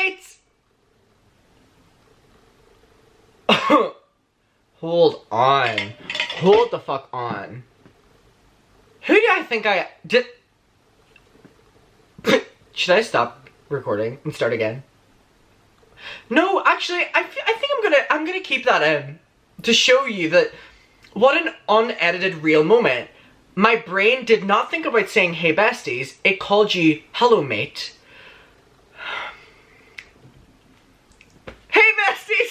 mates! Hold on. Hold the fuck on. Who do I think I did? Should I stop recording and start again? No, actually, I think I'm gonna keep that in to show you that what an unedited real moment. My brain did not think about saying hey besties, it called you hello mate. Hey besties!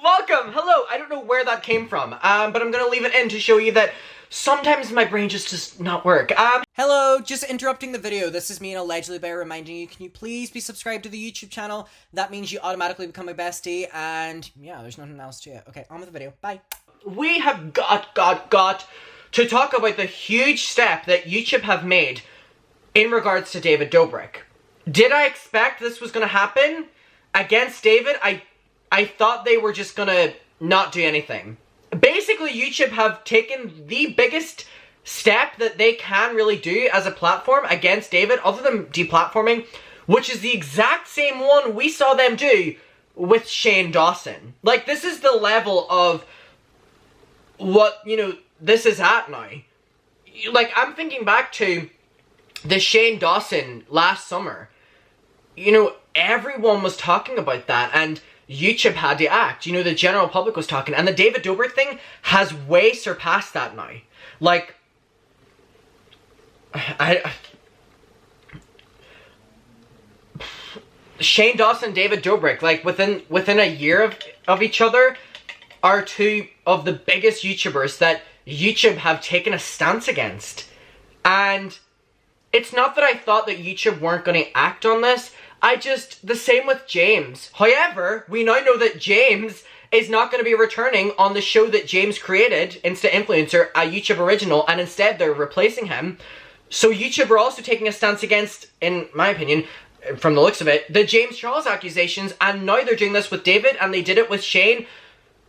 Welcome! Hello! I don't know where that came from, but I'm gonna leave it in to show you that sometimes my brain just does not work. Hello, just interrupting the video. This is me and Allegedly Bear reminding you, can you please be subscribed to the YouTube channel? That means you automatically become a bestie, and yeah, there's nothing else to it. Okay, on with the video. Bye. We have got to talk about the huge step that YouTube have made in regards to David Dobrik. Did I expect this was gonna happen against David? I thought they were just gonna not do anything. Basically, YouTube have taken the biggest step that they can really do as a platform against David, other than deplatforming, which is the exact same one we saw them do with Shane Dawson. Like, this is the level of what, you know, this is at now. Like, I'm thinking back to the Shane Dawson last summer. You know, everyone was talking about that, and YouTube had to act. You know, the general public was talking, and the David Dobrik thing has way surpassed that now. Like, Shane Dawson, David Dobrik, like within a year of each other, are two of the biggest YouTubers that YouTube have taken a stance against. And it's not that I thought that YouTube weren't going to act on this. The same with James. However, we now know that James is not going to be returning on the show that James created, Insta Influencer, a YouTube original, and instead they're replacing him. So YouTube are also taking a stance against, in my opinion, from the looks of it, the James Charles accusations, and now they're doing this with David, and they did it with Shane.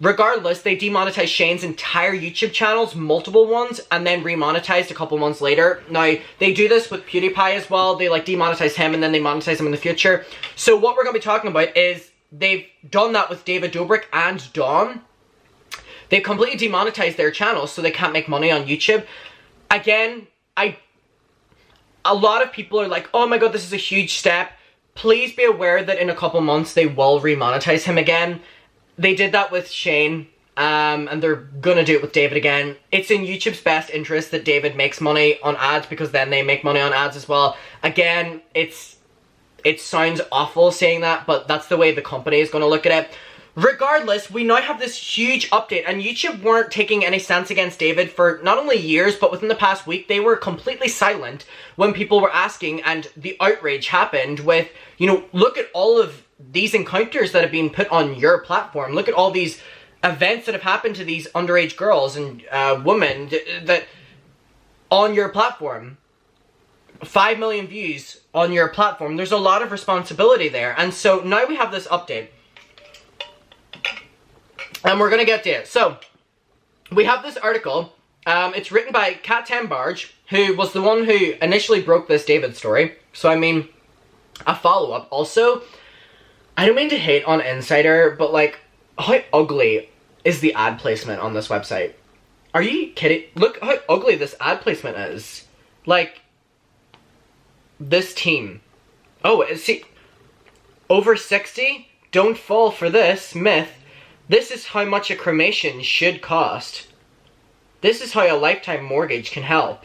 Regardless, they demonetized Shane's entire YouTube channels, multiple ones, and then remonetized a couple months later. Now, they do this with PewDiePie as well. They, like, demonetize him, and then they monetize him in the future. So what we're going to be talking about is they've done that with David Dobrik and Dawn. They've completely demonetized their channels, so they can't make money on YouTube. Again, a lot of people are like, oh my god, this is a huge step. Please be aware that in a couple months they will remonetize him again. They did that with Shane, and they're gonna do it with David again. It's in YouTube's best interest that David makes money on ads, because then they make money on ads as well. Again, it sounds awful saying that, but that's the way the company is gonna look at it. Regardless, we now have this huge update, and YouTube weren't taking any stance against David for not only years, but within the past week, they were completely silent when people were asking, and the outrage happened with, you know, look at all of these encounters that have been put on your platform. Look at all these events that have happened to these underage girls and women that on your platform. 5 million views on your platform. There's a lot of responsibility there. And so now we have this update. And we're going to get to it. So, we have this article. It's written by Kat Tembarge, who was the one who initially broke this David story. So, I mean, a follow-up. Also, I don't mean to hate on Insider, but, like, how ugly is the ad placement on this website? Are you kidding? Look how ugly this ad placement is. Like, this team. Oh, see, over 60? Don't fall for this myth. This is how much a cremation should cost. This is how a lifetime mortgage can help.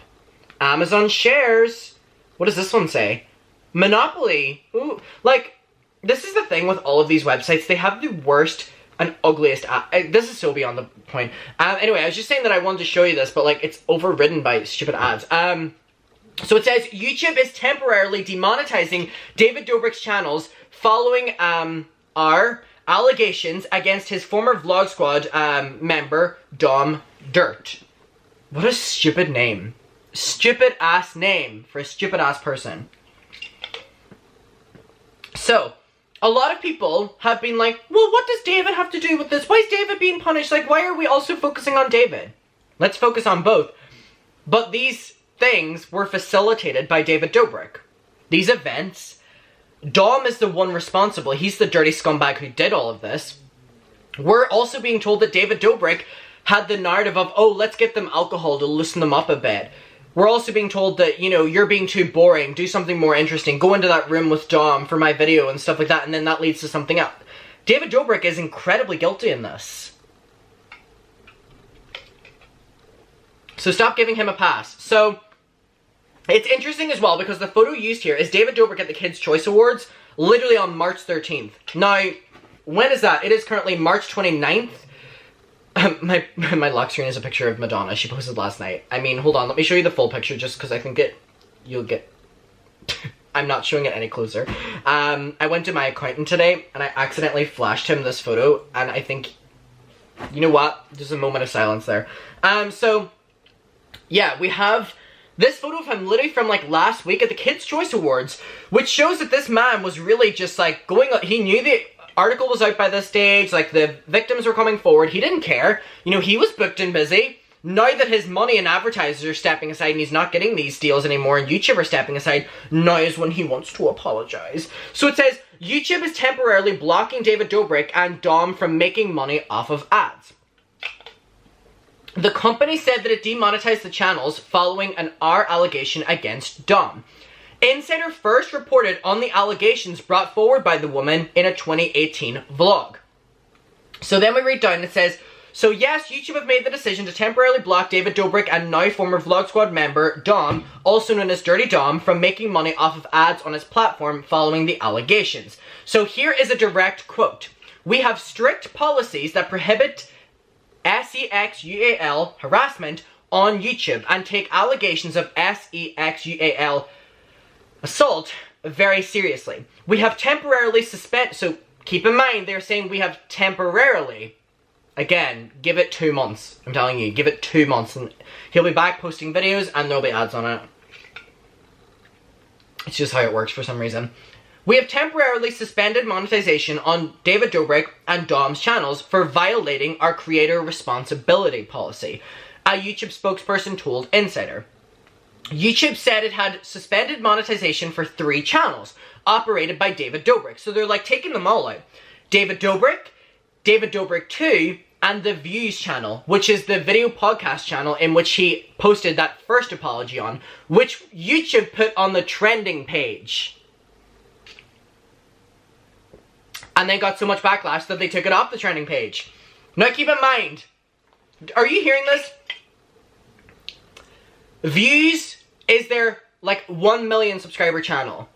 Amazon shares. What does this one say? Monopoly. Ooh, like, this is the thing with all of these websites. They have the worst and ugliest this is so beyond the point. Anyway, I was just saying that I wanted to show you this, but, like, it's overridden by stupid ads. So it says, YouTube is temporarily demonetizing David Dobrik's channels following, our allegations against his former Vlog Squad, member, Dom Dirt. What a stupid name. Stupid ass name for a stupid ass person. So, a lot of people have been like, well, what does David have to do with this? Why is David being punished? Like, why are we also focusing on David? Let's focus on both. But these things were facilitated by David Dobrik. These events Dom is the one responsible. He's the dirty scumbag who did all of this. We're also being told that David Dobrik had the narrative of, oh, let's get them alcohol to loosen them up a bit. We're also being told that, you know, you're being too boring, do something more interesting, go into that room with Dom for my video and stuff like that, and then that leads to something else. David Dobrik is incredibly guilty in this. So stop giving him a pass. So, it's interesting as well because the photo used here is David Dobrik at the Kids' Choice Awards, literally on March 13th. Now, when is that? It is currently March 29th. My lock screen is a picture of Madonna. She posted last night. I mean, hold on. Let me show you the full picture just because I think you'll get... I'm not showing it any closer. I went to my accountant today and I accidentally flashed him this photo and I think... You know what? Just a moment of silence there. So, yeah, we have this photo of him literally from like last week at the Kids' Choice Awards, which shows that this man was really just like going... He knew the article was out by this stage, like the victims were coming forward, he didn't care. You know, he was booked and busy. Now that his money and advertisers are stepping aside and he's not getting these deals anymore and YouTube are stepping aside, now is when he wants to apologize. So it says, YouTube is temporarily blocking David Dobrik and Dom from making money off of ads. The company said that it demonetized the channels following an R allegation against Dom. Insider first reported on the allegations brought forward by the woman in a 2018 vlog. So then we read down and it says, so yes, YouTube have made the decision to temporarily block David Dobrik and now former Vlog Squad member Dom, also known as Dirty Dom, from making money off of ads on his platform following the allegations. So here is a direct quote. We have strict policies that prohibit SEXUAL harassment on YouTube and take allegations of SEXUAL assault very seriously. We have temporarily so keep in mind they're saying we have temporarily. Again, give it 2 months. I'm telling you, give it 2 months and he'll be back posting videos and there'll be ads on it. It's just how it works for some reason. We have temporarily suspended monetization on David Dobrik and Dom's channels for violating our creator responsibility policy, a YouTube spokesperson told Insider. YouTube said it had suspended monetization for 3 channels operated by David Dobrik. So they're like taking them all out. David Dobrik 2, and the Views channel, which is the video podcast channel in which he posted that first apology on, which YouTube put on the trending page. And then got so much backlash that they took it off the trending page. Now keep in mind, are you hearing this? Views is their like 1 million subscriber channel.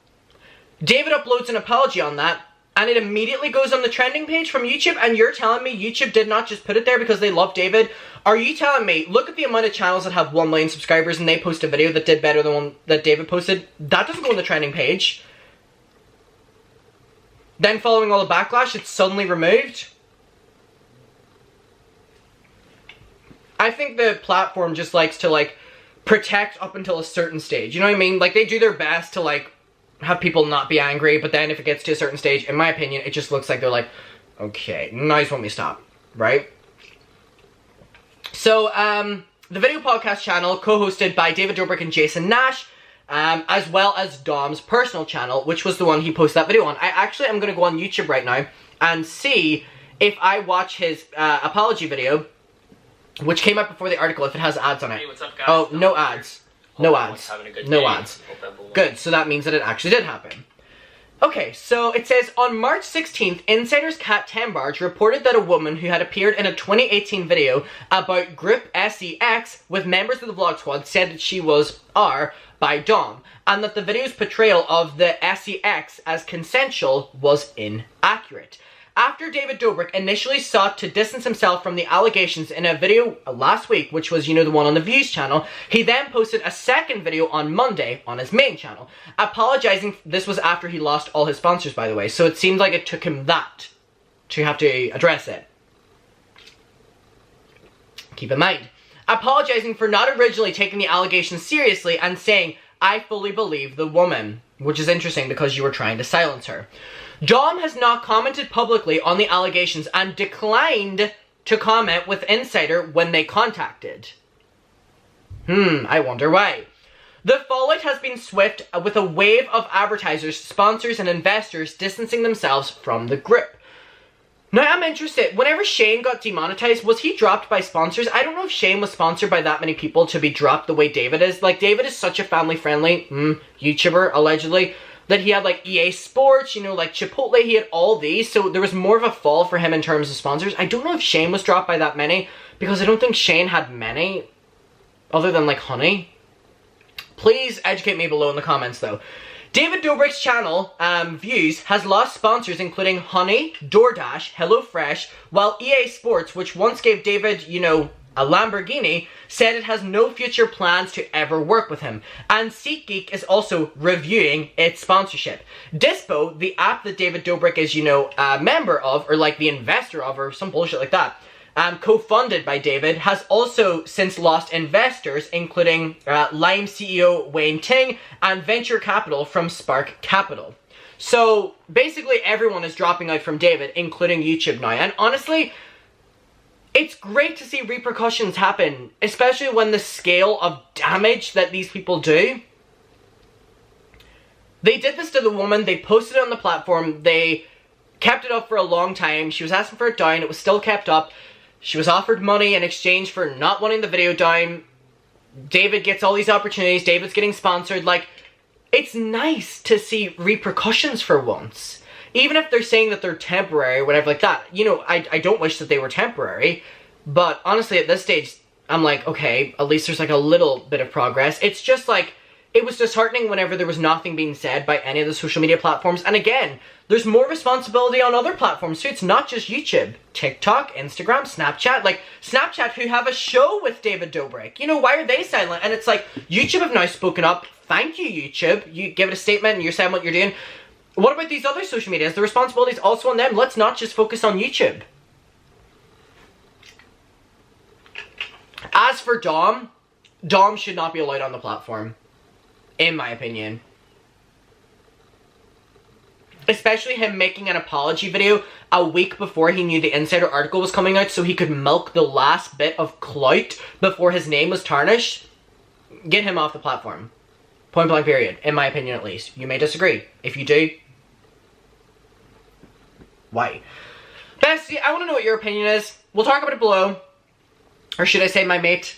David uploads an apology on that and it immediately goes on the trending page from YouTube, and you're telling me YouTube did not just put it there because they love David? Are you telling me, look at the amount of channels that have 1 million subscribers and they post a video that did better than one that David posted? That doesn't go on the trending page. Then following all the backlash, it's suddenly removed. I think the platform just likes to like protect up until a certain stage. You know what I mean? Like they do their best to like have people not be angry, but then if it gets to a certain stage, in my opinion, it just looks like they're like, okay, nice when we stop, right? So, the video podcast channel, co-hosted by David Dobrik and Jason Nash, as well as Dom's personal channel, which was the one he posted that video on. I actually am going to go on YouTube right now and see if I watch his apology video, which came out before the article, if it has ads on it. Hey, what's up, guys? Oh, no ads. No ads. No ads. Good. Good, so that means that it actually did happen. Okay, so it says, on March 16th, Insider's Kat Tembarge reported that a woman who had appeared in a 2018 video about Group SEX with members of the Vlog Squad said that she was R by Dom, and that the video's portrayal of the SEX as consensual was inaccurate. After David Dobrik initially sought to distance himself from the allegations in a video last week, which was, you know, the one on the Views channel, he then posted a second video on Monday on his main channel, apologizing. This was after he lost all his sponsors, by the way, so it seemed like it took him that to have to address it. Keep in mind, apologizing for not originally taking the allegations seriously and saying, I fully believe the woman, which is interesting because you were trying to silence her. Dom has not commented publicly on the allegations and declined to comment with Insider when they contacted. I wonder why. The fallout has been swift, with a wave of advertisers, sponsors, and investors distancing themselves from the group. Now, I'm interested. Whenever Shane got demonetized, was he dropped by sponsors? I don't know if Shane was sponsored by that many people to be dropped the way David is. Like, David is such a family-friendly YouTuber, allegedly, that he had, like, EA Sports, you know, like Chipotle, he had all these, so there was more of a fall for him in terms of sponsors. I don't know if Shane was dropped by that many, because I don't think Shane had many, other than, like, Honey. Please educate me below in the comments, though. David Dobrik's channel, views, has lost sponsors including Honey, DoorDash, HelloFresh, while EA Sports, which once gave David, you know, a Lamborghini, said it has no future plans to ever work with him. And SeatGeek is also reviewing its sponsorship. Dispo, the app that David Dobrik is, you know, a member of, or like the investor of, or some bullshit like that, co-funded by David, has also since lost investors, including Lime CEO Wayne Ting and venture capital from Spark Capital. So basically everyone is dropping out from David, including YouTube now. And honestly, it's great to see repercussions happen, especially when the scale of damage that these people do. They did this to the woman, they posted it on the platform, they kept it up for a long time, she was asking for it down, it was still kept up. She was offered money in exchange for not wanting the video down. David gets all these opportunities. David's getting sponsored. Like, it's nice to see repercussions for once. Even if they're saying that they're temporary or whatever like that. You know, I don't wish that they were temporary. But honestly, at this stage, I'm like, okay, at least there's like a little bit of progress. It's just like, it was disheartening whenever there was nothing being said by any of the social media platforms. And again, there's more responsibility on other platforms too. It's not just YouTube. TikTok, Instagram, Snapchat. Like, Snapchat, who have a show with David Dobrik. You know, why are they silent? And it's like, YouTube have now spoken up. Thank you, YouTube. You give it a statement and you're saying what you're doing. What about these other social medias? The responsibility is also on them. Let's not just focus on YouTube. As for Dom should not be allowed on the platform. In my opinion. Especially him making an apology video a week before he knew the Insider article was coming out so he could milk the last bit of clout before his name was tarnished. Get him off the platform. Point blank period. In my opinion, at least. You may disagree. If you do, why? Bestie, I want to know what your opinion is. We'll talk about it below. Or should I say my mate?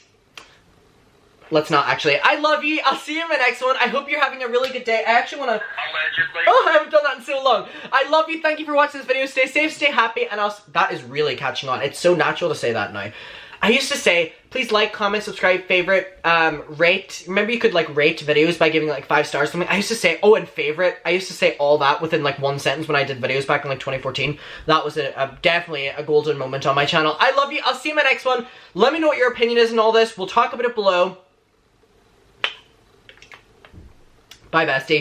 Let's not, actually. I love you. I'll see you in my next one. I hope you're having a really good day. I actually want to... Allegedly. Oh, I haven't done that in so long. I love you. Thank you for watching this video. Stay safe, stay happy, and that is really catching on. It's so natural to say that now. I used to say, please like, comment, subscribe, favorite, rate. Remember you could, like, rate videos by giving, like, 5 stars or something? I used to say, oh, and favorite. I used to say all that within, like, one sentence when I did videos back in, like, 2014. That was definitely a golden moment on my channel. I love you. I'll see you in my next one. Let me know what your opinion is on all this. We'll talk about it below. Bye, bestie.